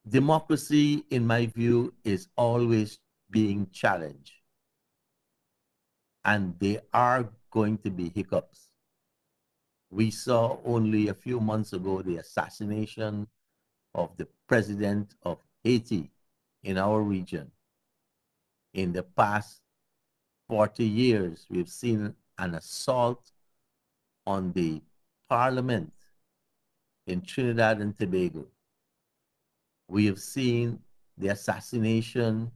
democracy, in my view, is always being challenged. And there are going to be hiccups. We saw only a few months ago the assassination of the president of Haiti in our region. In the past 40 years, we've seen an assault on the parliament in Trinidad and Tobago. We have seen the assassination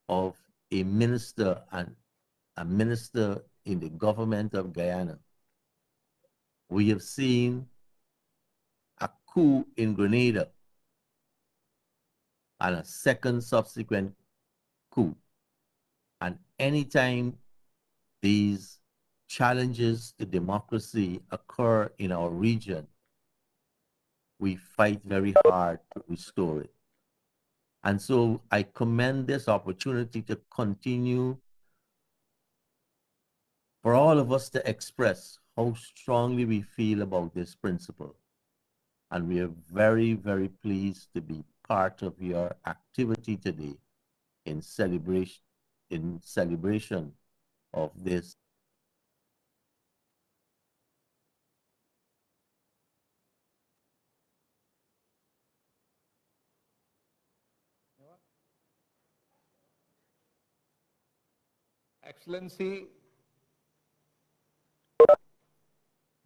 of a minister and a minister in the government of Guyana. We have seen a coup in Grenada and a second subsequent coup. And anytime these challenges to democracy occur in our region, we fight very hard to restore it. And so I commend this opportunity to continue for all of us to express how strongly we feel about this principle. And we are very, very pleased to be part of your activity today in celebration of this. Excellency,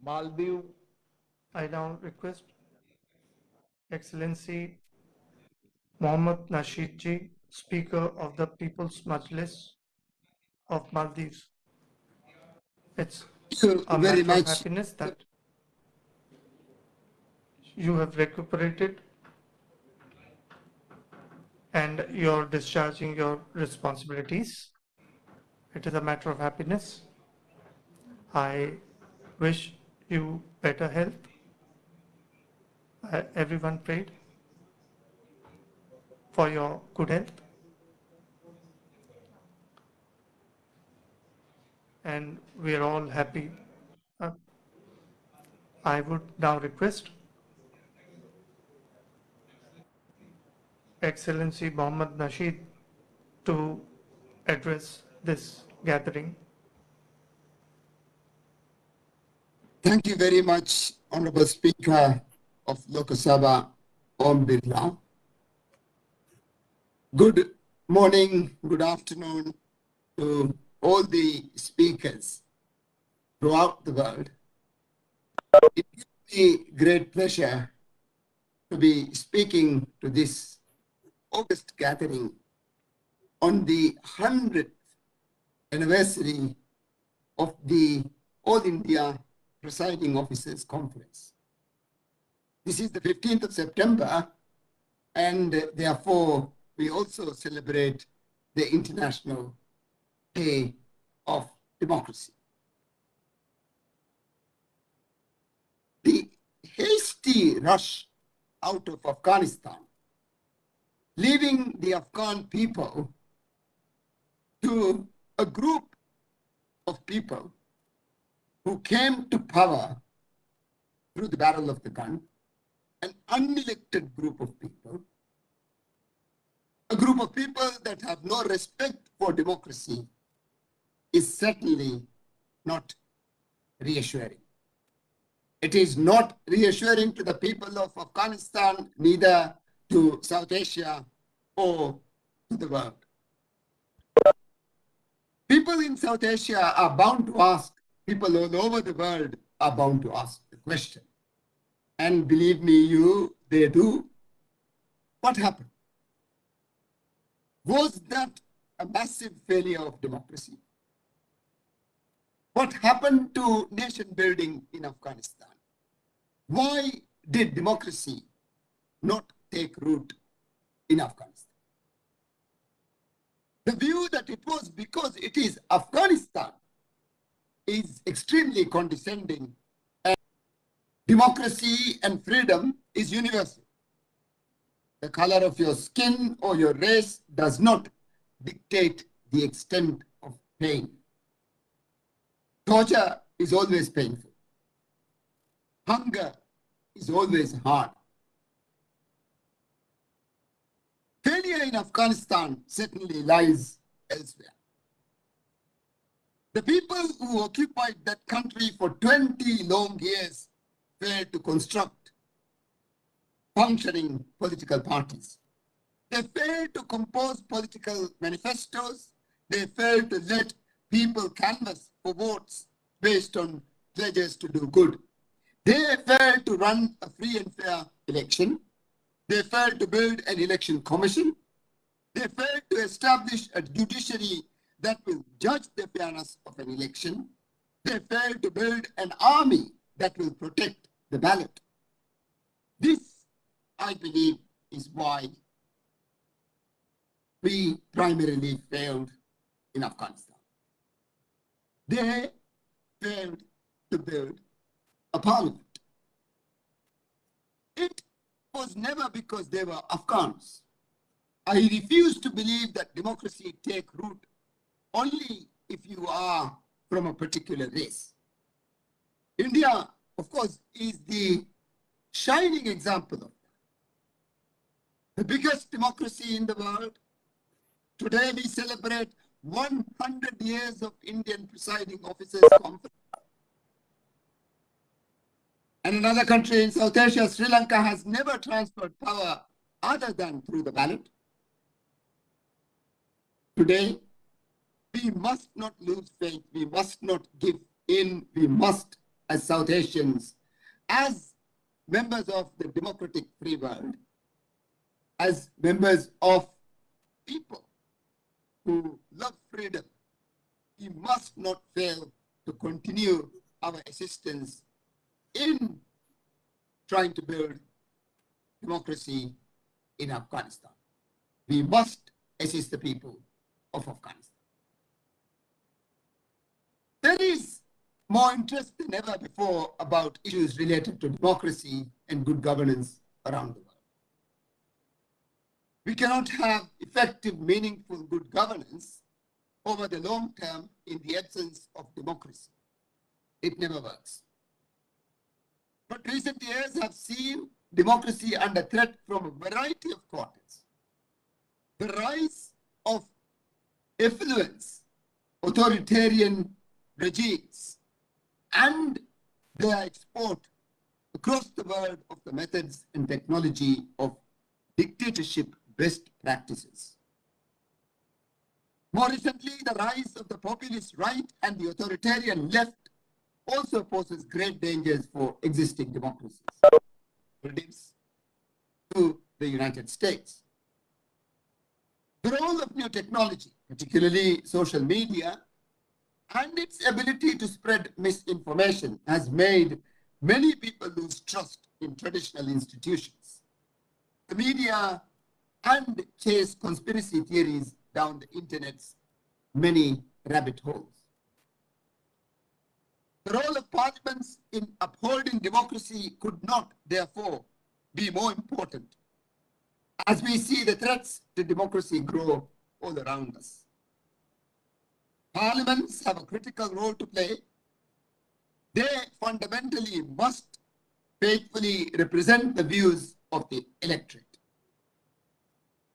Maldives. I now request Excellency Mohammad Nasheed Ji, Speaker of the People's Majlis of Maldives. It's Thank a you very matter of much. happiness that you have recuperated and you're discharging your responsibilities. It is a matter of happiness. I wish you better health. Everyone prayed for your good health. And we are all happy. I would now request Excellency Mohammad Nasheed to address this gathering. Thank you very much, Honorable Speaker of Lok Sabha, Om Birla. Good morning, good afternoon to all the speakers throughout the world. It gives me great pleasure to be speaking to this August gathering on the 100th anniversary of the All India Presiding Officers Conference. This is the 15th of September, and therefore we also celebrate the International Day of Democracy. The hasty rush out of Afghanistan, leaving the Afghan people to a group of people who came to power through the barrel of the gun, an unelected group of people, a group of people that have no respect for democracy, is certainly not reassuring. It is not reassuring to the people of Afghanistan, neither to South Asia or to the world. People in South Asia are bound to ask, people all over the world are bound to ask the question. And believe me, they do. What happened? Was that a massive failure of democracy? What happened to nation building in Afghanistan? Why did democracy not take root in Afghanistan? The view that it was because it is Afghanistan is extremely condescending, and democracy and freedom is universal. The color of your skin or your race does not dictate the extent of pain. Torture is always painful. Hunger is always hard. failure in Afghanistan certainly lies elsewhere. The people who occupied that country for 20 long years failed to construct functioning political parties. They failed to compose political manifestos. They failed to let people canvass for votes based on pledges to do good. They failed to run a free and fair election. They failed to build an election commission. They failed to establish a judiciary that will judge the fairness of an election. They failed to build an army that will protect the ballot. This, I believe, is why we primarily failed in Afghanistan. They failed to build a parliament. It was never because they were Afghans. I refuse to believe that democracy takes root only if you are from a particular race. India, of course, is the shining example of that. The biggest democracy in the world. Today we celebrate 100 years of Indian presiding officers conference. And another country in South Asia, Sri Lanka, has never transferred power other than through the ballot. Today, we must not lose faith. We must not give in. We must, as South Asians, as members of the democratic free world, as members of people who love freedom, we must not fail to continue our assistance in trying to build democracy in Afghanistan. We must assist the people of Afghanistan. There is more interest than ever before about issues related to democracy and good governance around the world. We cannot have effective, meaningful good governance over the long term in the absence of democracy. It never works. But recent years have seen democracy under threat from a variety of quarters. The rise of affluence, authoritarian regimes, and their export across the world of the methods and technology of dictatorship best practices. More recently, the rise of the populist right and the authoritarian left also poses great dangers for existing democracies, to the United States. The role of new technology, particularly social media, and its ability to spread misinformation has made many people lose trust in traditional institutions. The media and chase conspiracy theories down the internet's many rabbit holes. The role of parliaments in upholding democracy could not, therefore, be more important as we see the threats to democracy grow all around us. Parliaments have a critical role to play. They fundamentally must faithfully represent the views of the electorate.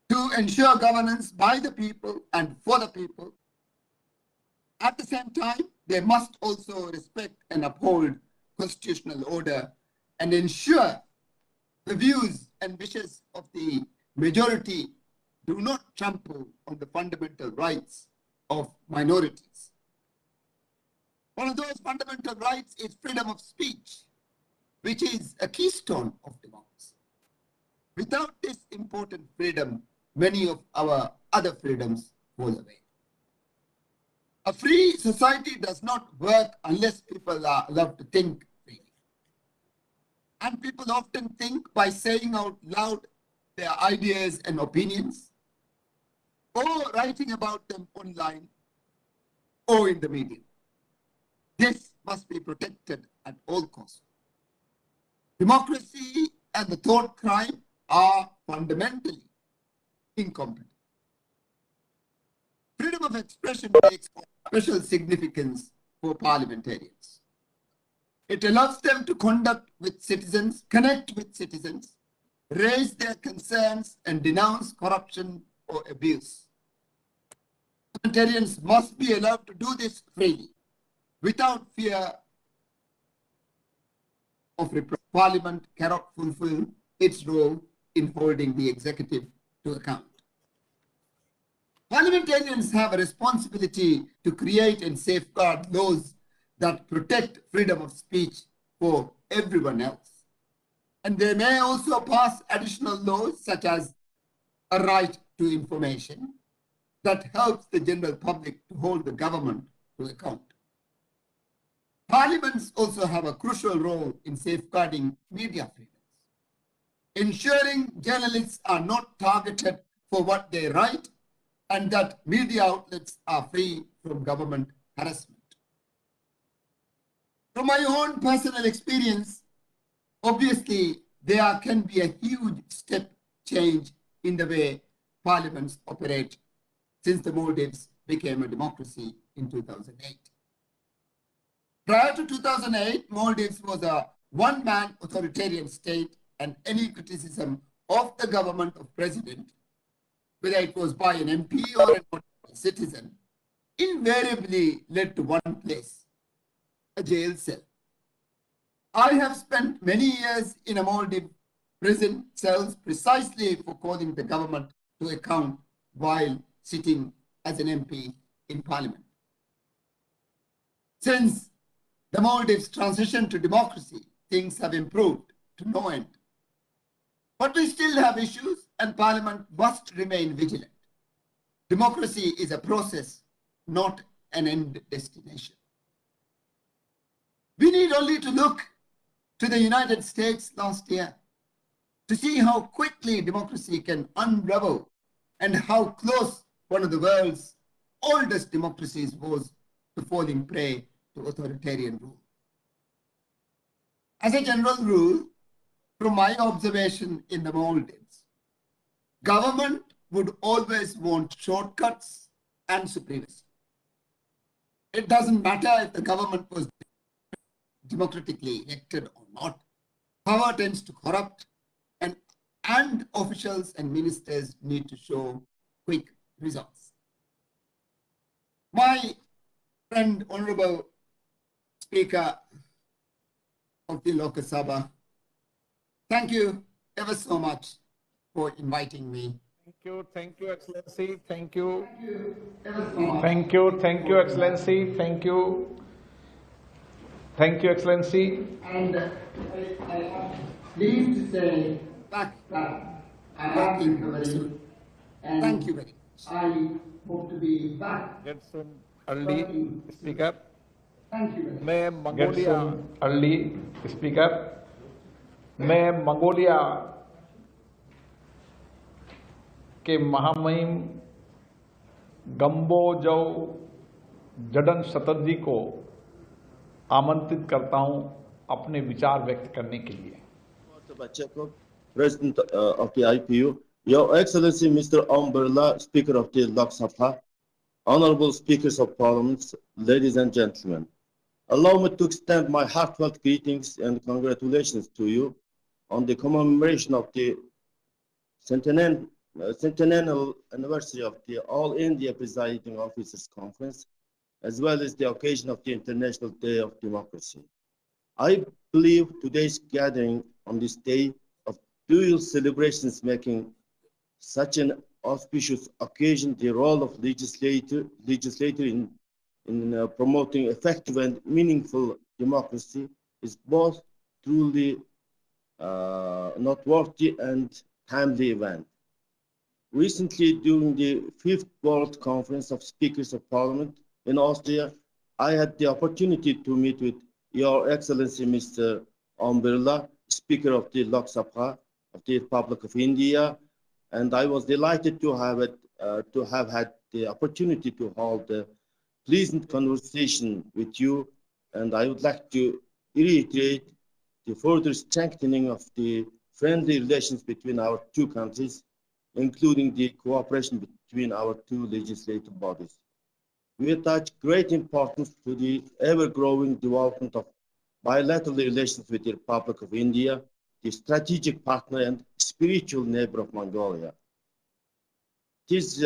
To ensure governance by the people and for the people, at the same time, they must also respect and uphold constitutional order and ensure the views and wishes of the majority do not trample on the fundamental rights of minorities. One of those fundamental rights is freedom of speech, which is a keystone of democracy. Without this important freedom, many of our other freedoms fall away. A free society does not work unless people are allowed to think freely. And people often think by saying out loud their ideas and opinions, or writing about them online, or in the media. This must be protected at all costs. Democracy and the thought crime are fundamentally incompatible. Freedom of expression takes special significance for parliamentarians. It allows them to connect with citizens, raise their concerns, and denounce corruption or abuse. Parliamentarians must be allowed to do this freely, without fear of reproach. Parliament cannot fulfill its role in holding the executive to account. Parliamentarians have a responsibility to create and safeguard laws that protect freedom of speech for everyone else. And they may also pass additional laws, such as a right to information, that helps the general public to hold the government to account. Parliaments also have a crucial role in safeguarding media freedoms, ensuring journalists are not targeted for what they write and that media outlets are free from government harassment. From my own personal experience, obviously, there can be a huge step change in the way parliaments operate since the Maldives became a democracy in 2008. Prior to 2008, Maldives was a one-man authoritarian state, and any criticism of the government of president, whether it was by an MP or a citizen, invariably led to one place, a jail cell. I have spent many years in a Maldives prison cells precisely for calling the government to account while sitting as an MP in parliament. Since the Maldives transition to democracy, things have improved to no end. But we still have issues, and parliament must remain vigilant. Democracy is a process, not an end destination. We need only to look to the United States last year to see how quickly democracy can unravel and how close one of the world's oldest democracies was to falling prey to authoritarian rule. As a general rule, from my observation in the Maldives, government would always want shortcuts and supremacy. It doesn't matter if the government was democratically elected or not. Power tends to corrupt, and officials and ministers need to show quick results. My friend, Honorable Speaker of the Lok Sabha, thank you ever so much for inviting me. Thank you, Excellency. Thank you. Thank you, Excellency. Thank you, Excellency. And I am pleased to say back working very soon. Thank you very much. I hope to be back. Get soon early, Speaker. Thank you very much. मैं Get Mongolia soon early, Speaker. मैं Mongolia के महामहिम गंबोजो जडन शतर्जी को आमंत्रित करता हूं अपने विचार व्यक्त करने के लिए। President of the IPU, Your Excellency Mr. Birla, Speaker of the Lok Sabha, Honorable Speakers of Parliament, ladies and gentlemen, allow me to extend my heartfelt greetings and congratulations to you on the commemoration of the centennial anniversary of the All India Presiding Officers Conference, as well as the occasion of the International Day of Democracy. I believe today's gathering on this day of dual celebrations making such an auspicious occasion the role of legislator in promoting effective and meaningful democracy is both truly noteworthy and timely event. Recently, during the 5th World Conference of Speakers of Parliament in Austria, I had the opportunity to meet with Your Excellency Mr. Birla, Speaker of the Lok Sabha of the Republic of India, and I was delighted to have had the opportunity to hold a pleasant conversation with you, and I would like to reiterate the further strengthening of the friendly relations between our two countries, including the cooperation between our two legislative bodies. We attach great importance to the ever-growing development of bilateral relations with the Republic of India, the strategic partner and spiritual neighbor of Mongolia. It is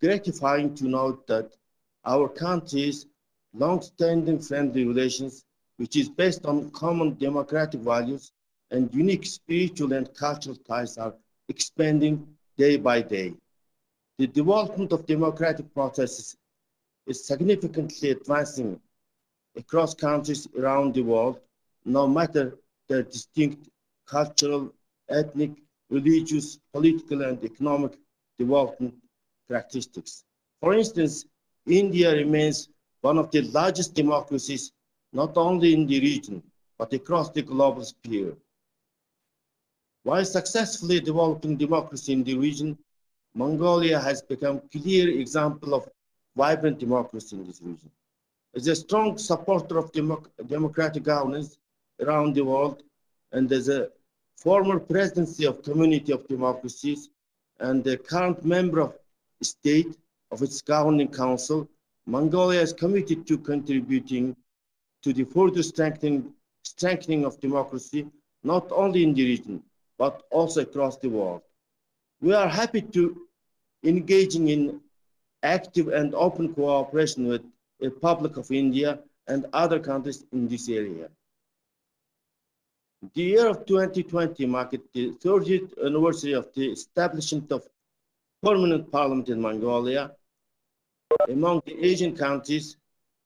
gratifying to note that our country's long-standing friendly relations, which is based on common democratic values and unique spiritual and cultural ties, are expanding day by day. The development of democratic processes is significantly advancing across countries around the world, no matter their distinct cultural, ethnic, religious, political, and economic development characteristics. For instance, India remains one of the largest democracies, not only in the region, but across the global sphere. While successfully developing democracy in the region, Mongolia has become a clear example of vibrant democracy in this region. As a strong supporter of democratic governance around the world, and as a former presidency of Community of Democracies and a current member of state of its governing council, Mongolia is committed to contributing to the further strengthening of democracy, not only in the region, but also across the world. We are happy to engaging in active and open cooperation with the Republic of India and other countries in this area. The year of 2020 marked the 30th anniversary of the establishment of permanent parliament in Mongolia. Among the Asian countries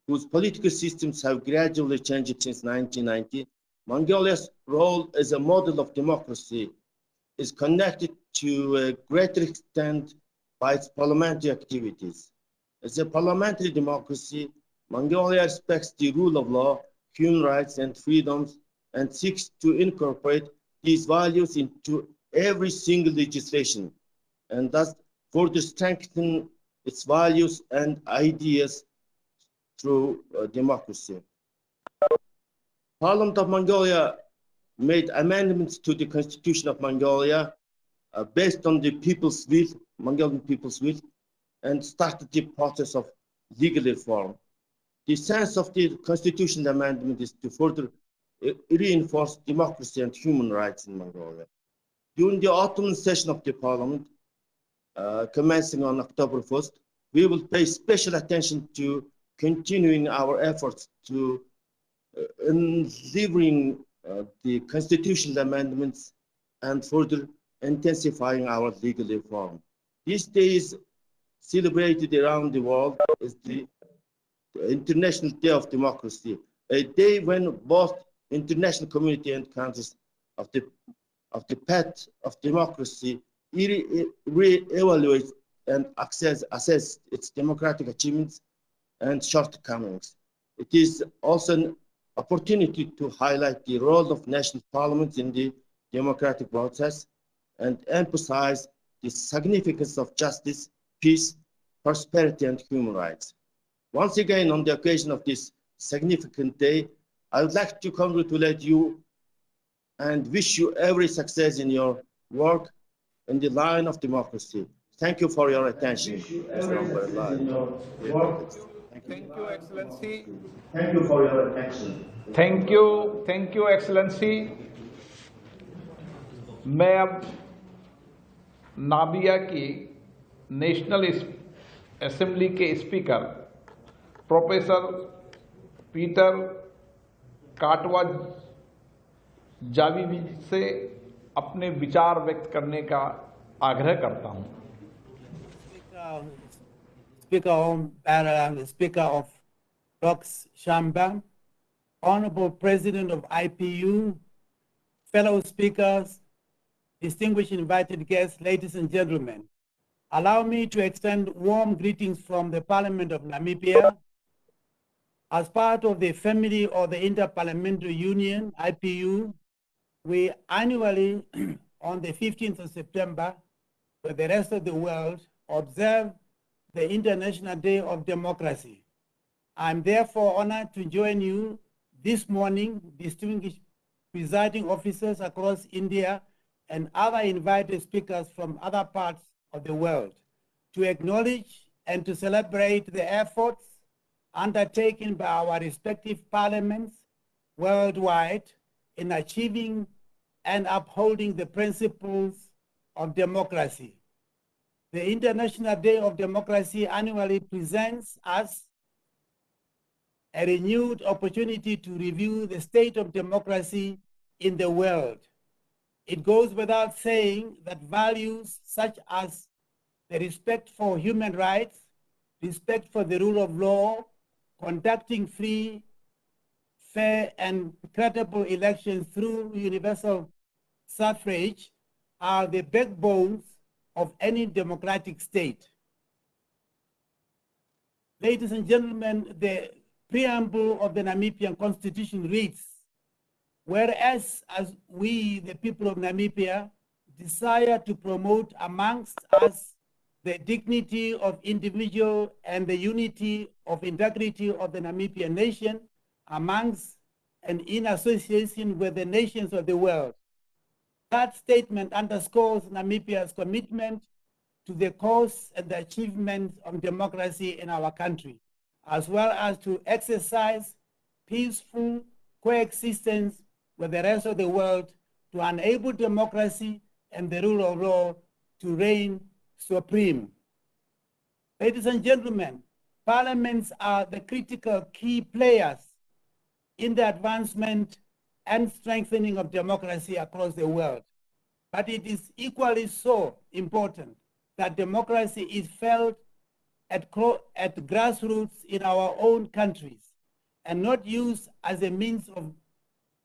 whose political systems have gradually changed since 1990, Mongolia's role as a model of democracy is connected to a greater extent by its parliamentary activities. As a parliamentary democracy, Mongolia respects the rule of law, human rights, and freedoms, and seeks to incorporate these values into every single legislation, and thus further strengthen its values and ideas through democracy. Parliament of Mongolia made amendments to the Constitution of Mongolia based on the people's will, Mongolian people's will, and started the process of legal reform. The sense of the constitutional amendment is to further reinforce democracy and human rights in Mongolia. During the autumn session of the parliament, commencing on October 1st, we will pay special attention to continuing our efforts to delivering the constitutional amendments and further intensifying our legal reform. This day is celebrated around the world as the International Day of Democracy, a day when both international community and countries of the path of democracy re-evaluate and assess its democratic achievements and shortcomings. It is also an opportunity to highlight the role of national parliaments in the democratic process and emphasize the significance of justice, peace, prosperity, and human rights. Once again, on the occasion of this significant day, I would like to congratulate you and wish you every success in your work in the line of democracy. Thank you for your attention, Mr. Birla. Thank you, Excellency. Thank you for your attention. Thank you, Excellency. मैं अब Namibia की national assembly के speaker professor Peter काटवा Xavi से अपने विचार व्यक्त करने का आग्रह करता हूं। Speaker of Docs Shamba, Honorable President of IPU, fellow speakers, distinguished invited guests, ladies and gentlemen, allow me to extend warm greetings from the Parliament of Namibia. As part of the family of the Interparliamentary Union, IPU, we annually, on the 15th of September, with the rest of the world, observe the International Day of Democracy. I'm therefore honored to join you this morning, distinguished presiding officers across India and other invited speakers from other parts of the world, to acknowledge and to celebrate the efforts undertaken by our respective parliaments worldwide in achieving and upholding the principles of Democracy. The International Day of Democracy annually presents us a renewed opportunity to review the state of democracy in the world. It goes without saying that values such as the respect for human rights, respect for the rule of law, conducting free, fair, and credible elections through universal suffrage are the backbones of any democratic state. Ladies and gentlemen, the preamble of the Namibian Constitution reads, whereas as we, the people of Namibia, desire to promote amongst us the dignity of individual and the unity of integrity of the Namibian nation amongst and in association with the nations of the world. That statement underscores Namibia's commitment to the cause and the achievement of democracy in our country, as well as to exercise peaceful coexistence with the rest of the world to enable democracy and the rule of law to reign supreme. Ladies and gentlemen, parliaments are the critical key players in the advancement and strengthening of democracy across the world. But it is equally so important that democracy is felt at grassroots in our own countries and not used as a means of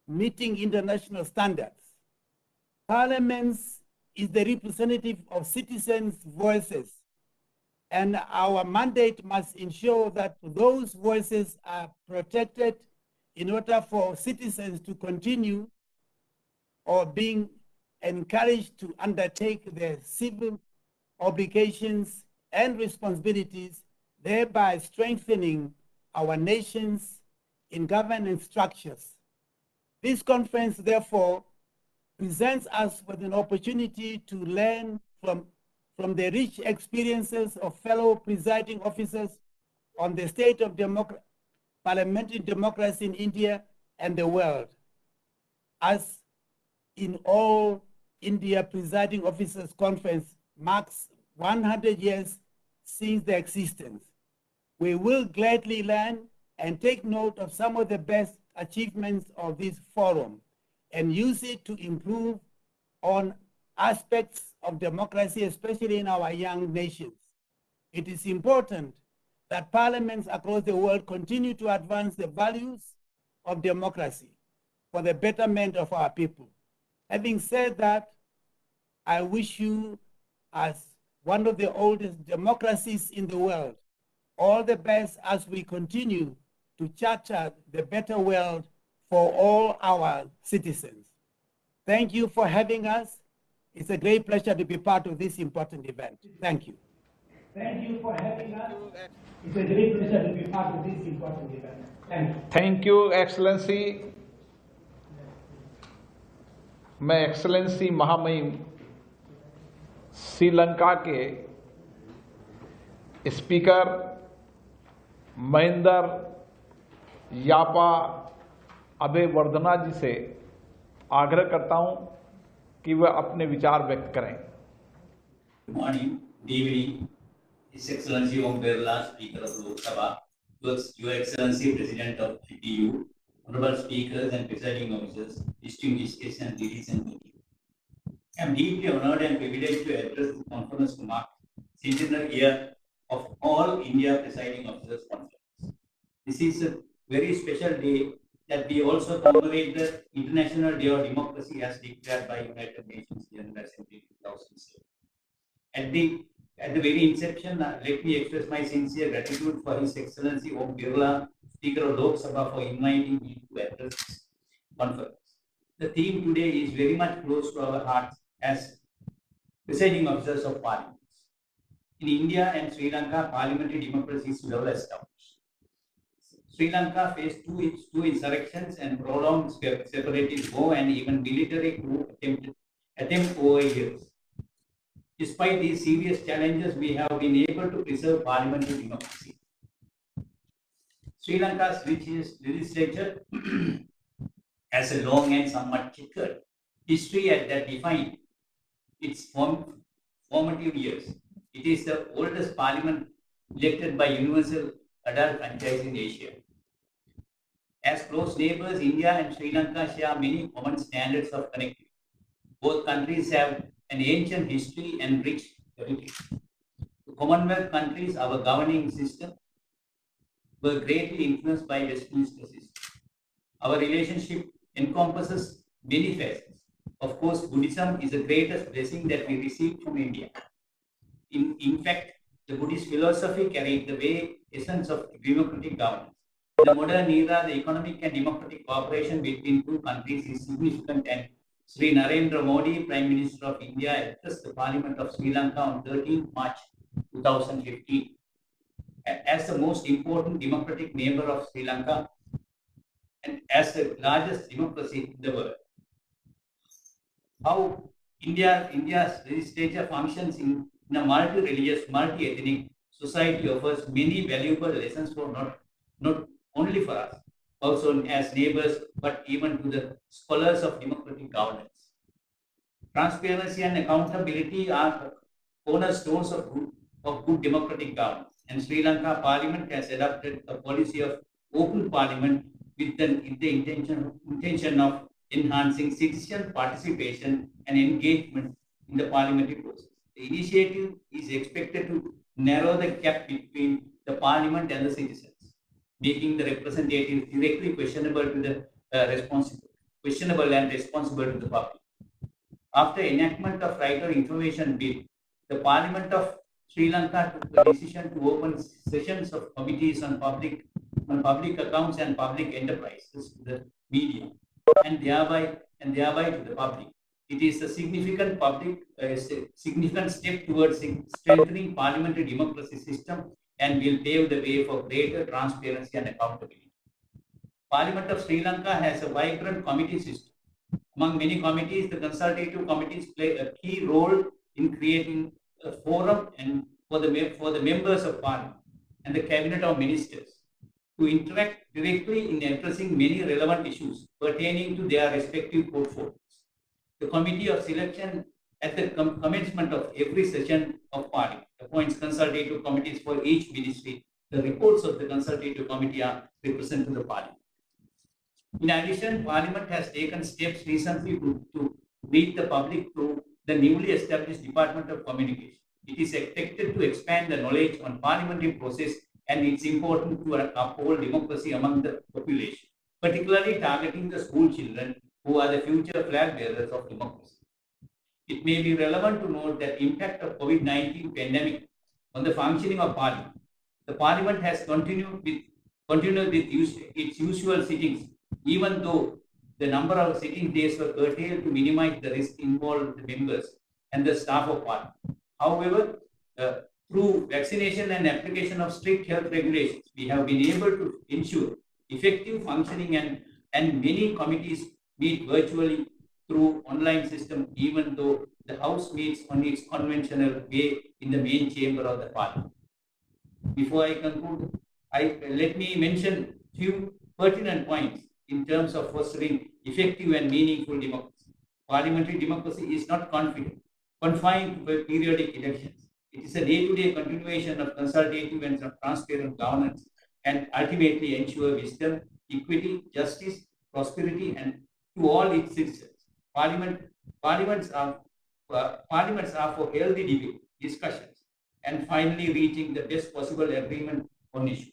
meeting international standards. Parliaments is the representative of citizens' voices, and our mandate must ensure that those voices are protected in order for citizens to continue or being encouraged to undertake their civil obligations and responsibilities, thereby strengthening our nations in governance structures. This conference, therefore, presents us with an opportunity to learn from the rich experiences of fellow presiding officers on the state of parliamentary democracy in India and the world. As in all, India Presiding Officers Conference marks 100 years since their existence. We will gladly learn and take note of some of the best achievements of this forum and use it to improve on aspects of democracy, especially in our young nations. It is important that parliaments across the world continue to advance the values of democracy for the betterment of our people. Having said that, I wish you, as one of the oldest democracies in the world, all the best as we continue to charter the better world for all our citizens. Thank you for having us. It's a great pleasure to be part of this important event. Thank you. Thank you for having us. It's a great pleasure to be part of this important event. Thank you. Thank you excellency. मैं excellency महामहिम श्रीलंका के speaker Mahendra यापा अबेवर्धना जी से आग्रह करता हूं कि वह अपने विचार व्यक्त करें। Good morning, good evening, His Excellency Om Birla, Speaker of Lok Sabha, Your Excellency President of IPU, Honorable Speakers and Presiding Officers, distinguished guests and ladies and gentlemen. I am deeply honored and privileged to address the conference to mark the centenary year of All India Presiding Officers Conference. This is a very special day that we also commemorate the International Day of Democracy as declared by United Nations General Assembly 2007. At the very inception, let me express my sincere gratitude for His Excellency Om Birla, Speaker of Lok Sabha, for inviting me to address this conference. The theme today is very much close to our hearts as presiding officers of parliaments. In India and Sri Lanka, parliamentary democracy is well established. Sri Lanka faced two insurrections and prolonged separatist war and even military coup attempt over years. Despite these serious challenges, we have been able to preserve parliamentary democracy. Sri Lanka's legislature has a long and somewhat checkered history that defined its formative years. It is the oldest parliament elected by universal adult franchise in Asia. As close neighbors, India and Sri Lanka share many common standards of connectivity. Both countries have an ancient history and rich heritage. The Commonwealth countries, our governing system, were greatly influenced by Westminster system. Our relationship encompasses many facets. Of course, Buddhism is the greatest blessing that we received from India. In fact, the Buddhist philosophy carried the way essence of democratic governance. In the modern era, the economic and democratic cooperation between two countries is significant, and Sri Narendra Modi, Prime Minister of India, addressed the Parliament of Sri Lanka on 13 March 2015. As the most important democratic neighbor of Sri Lanka and as the largest democracy in the world, how India's legislature functions in a multi-religious, multi-ethnic society offers many valuable lessons for not only for us, also as neighbors, but even to the scholars of democratic governance. Transparency and accountability are cornerstones of good democratic governance, and Sri Lanka Parliament has adopted a policy of open parliament with the intention of enhancing citizen participation and engagement in the parliamentary process. The initiative is expected to narrow the gap between the parliament and the citizens, making the representatives directly questionable and responsible to the public. After enactment of Right of Information Bill, the Parliament of Sri Lanka took the decision to open sessions of committees on public accounts and public enterprises to the media, and thereby to the public. It is a significant step towards strengthening parliamentary democracy system and will pave the way for greater transparency and accountability. Parliament of Sri Lanka has a vibrant committee system. Among many committees, the consultative committees play a key role in creating a forum and for the members of Parliament and the Cabinet of Ministers to interact directly in addressing many relevant issues pertaining to their respective portfolios. The Committee of Selection at the commencement of every session of Parliament appoints consultative committees for each ministry. The reports of the consultative committee are represented to the Parliament. In addition, Parliament has taken steps recently to reach the public through the newly established Department of Communication. It is expected to expand the knowledge on parliamentary process and its importance to uphold democracy among the population, particularly targeting the school children who are the future flag bearers of democracy. It may be relevant to note that impact of COVID-19 pandemic on the functioning of Parliament. The Parliament has continued with its usual sittings, even though the number of sitting days were curtailed to minimize the risk involved with the members and the staff of Parliament. However, through vaccination and application of strict health regulations, we have been able to ensure effective functioning, and many committees meet virtually through online system, even though the House meets on its conventional way in the main chamber of the Parliament. Before I conclude, let me mention few pertinent points in terms of fostering effective and meaningful democracy. Parliamentary democracy is not confined to periodic elections. It is a day-to-day continuation of consultative and transparent governance, and ultimately ensure wisdom, equity, justice, prosperity, and to all its citizens. Parliaments are for healthy debate, discussions, and finally reaching the best possible agreement on issues.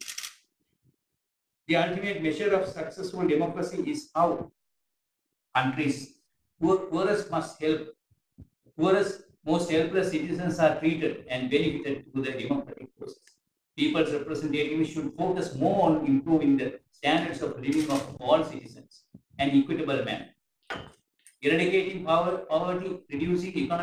The ultimate measure of successful democracy is how countries poorest most helpless citizens are treated and benefited through the democratic process. People's representatives should focus more on improving the standards of living of all citizens in an equitable manner, eradicating poverty, reducing economic